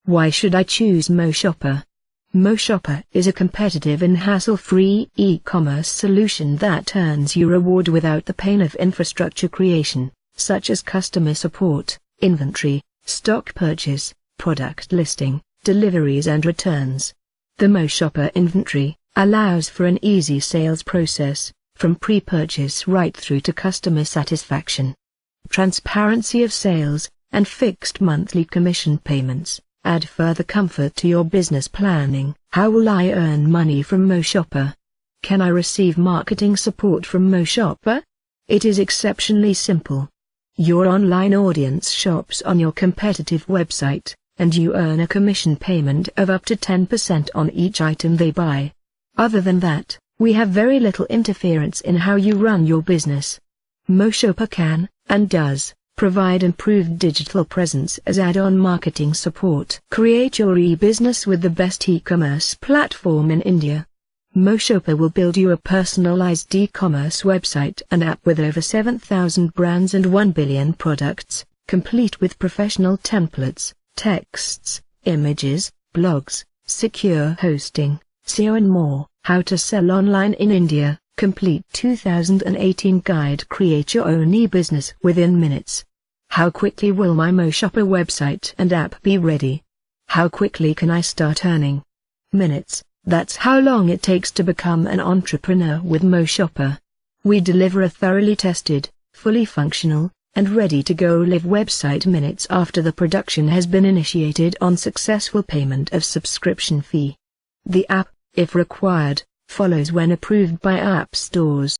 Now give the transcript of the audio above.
Why should I choose MoShopper? MoShopper is a competitive and hassle-free e-commerce solution that earns you reward without the pain of infrastructure creation, such as customer support, inventory, stock purchase, product listing, deliveries and returns. The MoShopper inventory allows for an easy sales process, from pre-purchase right through to customer satisfaction. Transparency of sales and fixed monthly commission payments add further comfort to your business planning. How will I earn money from MoShopper? Can I receive marketing support from MoShopper? It is exceptionally simple. Your online audience shops on your competitive website, and you earn a commission payment of up to 10% on each item they buy. Other than that, we have very little interference in how you run your business. MoShopper can, and does, provide improved digital presence as add-on marketing support. Create your e-business with the best e-commerce platform in India. MoShopper will build you a personalized e-commerce website and app with over 7,000 brands and 1 billion products, complete with professional templates, texts, images, blogs, secure hosting, SEO and more. How to sell online in India. Complete 2018 guide. Create your own e-business within minutes. How quickly will my MoShopper website and app be ready? How quickly can I start earning? Minutes. That's how long it takes to become an entrepreneur with MoShopper. We deliver a thoroughly tested, fully functional, and ready-to-go live website minutes after the production has been initiated on successful payment of subscription fee. The app, if required, follows when approved by app stores.